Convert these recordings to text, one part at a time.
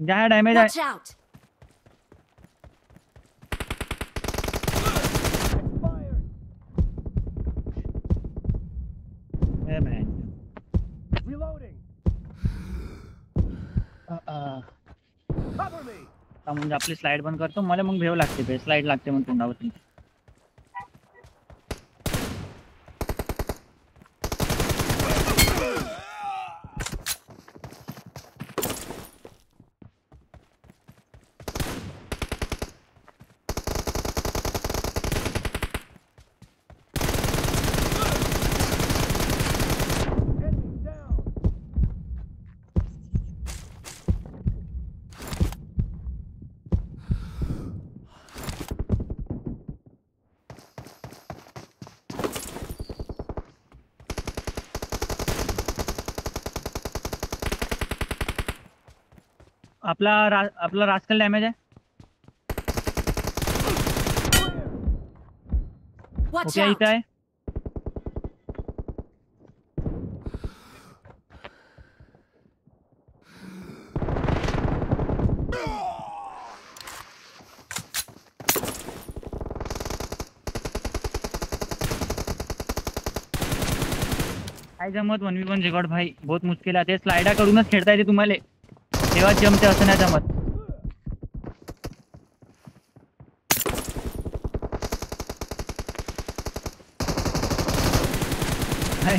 जहाँ डैमेज है। Watch out! Reloading. Cover me. म्हणजे आपली स्लाइड बंद करतो. मला मग भेव लागते बे स्लाइड लागते मग तोंडावरती. Enemy down. आपला रास्कल डॅमेज आहे. Watch okay out! इथं आहे. काय जमत 1v1 जिगॉड भाई बहुत मुश्किल आहे. ते स्लाइडा कडूनच खेळता येते तुम्हाला. तेव्हा जमते असं नाही जमत.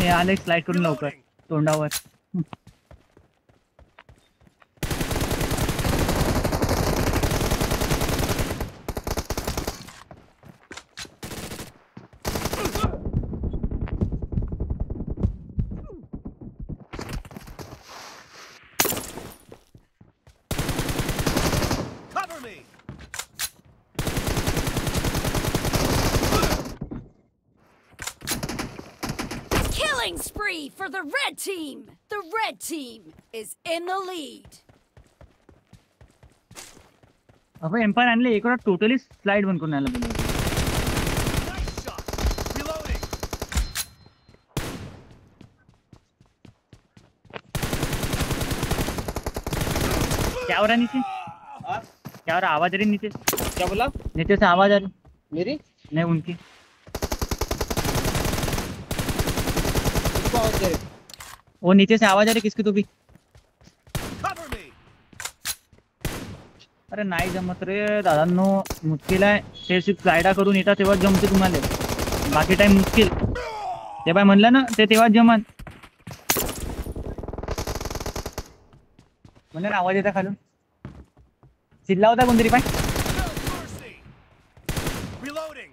हे आले स्लाइड करून लवकर तोंडावर. Cover me. Killing spree for the red team! The red team is in the lead. अबे एम्पायर आणले एक वेळा टोटली स्लाइड बंद करून आला. Nice shot. Reloading. क्या हो रहा नीचे? क्या हो रहा? आवाज आ रही नीचे. क्या बोला? नीचे से आवाज आ रही. मेरी नहीं उनकी. किसको आवाज दे रहे? वो नीचे से आवाज आ रही किसकी तो भी. Cover me. अरे नाही जमत रे दादांनो. मुश्किल आहे. ते सिर्फ स्लाइडा करून येतात तेव्हा जमते तुम्हाला. बाकी टाइम मुश्किल. ते बाय म्हणलं ना ते तेव्हा जमन. म्हणजे ना आवाज येता खालून. चिल्ला होता कोणतरी पाय. No mercy. Reloading.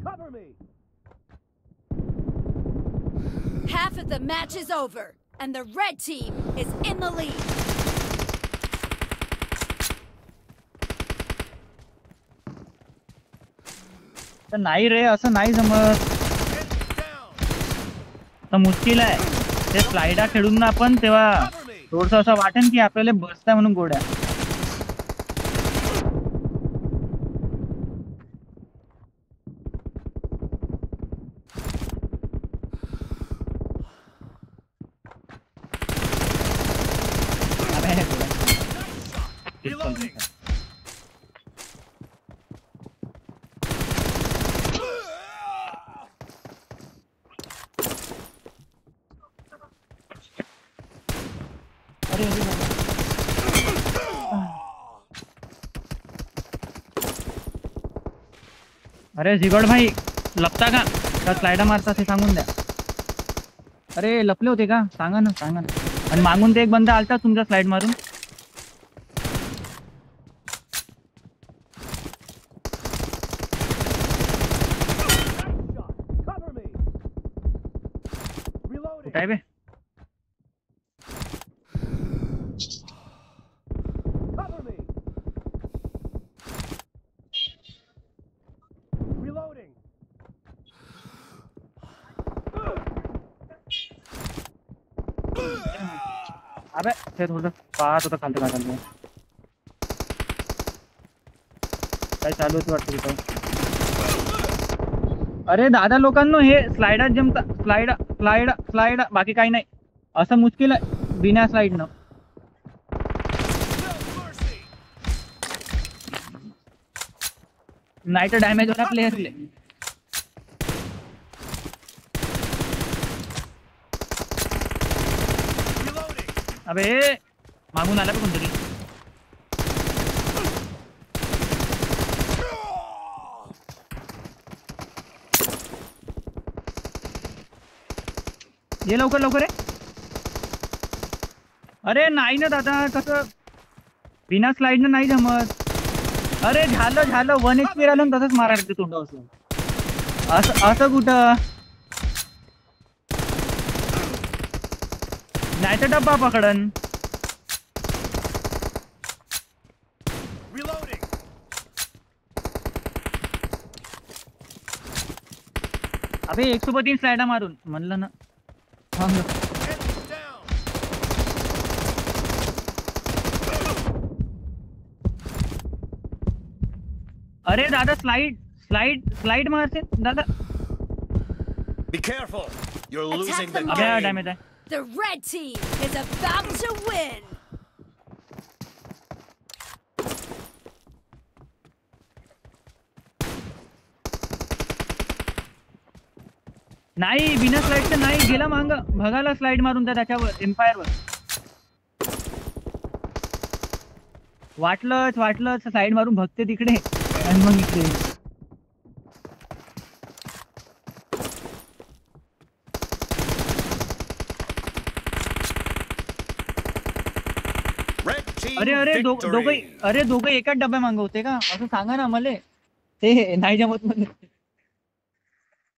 Cover me. Half of the match is over, and the red team is in the lead. तर नाही रे असं नाही जमत. Enemy down. तर मुश्किल आहे. ते स्लाइडा खेळून ना आपण तेव्हा Cover me. थोडंसं असं वाटेन की आपल्याला बसताय म्हणून गोड्या. Reloading. अरे अरे अरे जिगड भाई लपता का स्लाइडा मारतात हे सांगून द्या. अरे लपले होते का सांगा ना सांगा ना. आणि मागून ते एक बंदा आलता तुमचा स्लाइड मारून. Nice shot. Cover me. Reloading. कुठं आहे बे. Cover me. Reloading. अबे ते थोडं पाहत होतं खालतं काय चाललं. काय चालू होतं वाटतं तिथं. अरे दादा लोकांनो हे स्लाइडात जमता स्लाइड स्लाइड स्लाइड बाकी काही नाही असं मुश्किल आहे बिना स्लाइडनं No mercy. नाही तर डॅमेज होणार प्लेयरले Reloading. अबे मागून आला बघ कोणतरी ये लवकर लवकर रे अरे नाही ना दादा कसं बिना स्लाइडनं नाही जमत अरे झालं झालं 1 HP राहिलं तसंच मारायला तोंड असं असं कुठं नाही तर डब्बा पकडन Reloading. अबे 103 स्लाइडा मारून म्हणलं ना थांब Enemy down. अरे दादा स्लाइड स्लाइड स्लाइड मारते दादा Be careful. You're Attack losing the them अबे all. डॅमेज आहे The red team is about to win. नाही बिना स्लाइडचं नाही गेला मांग भगाला स्लाइड मारून त्याच्यावर एम्पायर वर वाटलंच स्लाइड मारून भगते तिकडे आणि मग इकडे Red team अरे victory. दोघं एकाच डब्या मागवते का असं सांगा ना मला ते नाही जमत मध्ये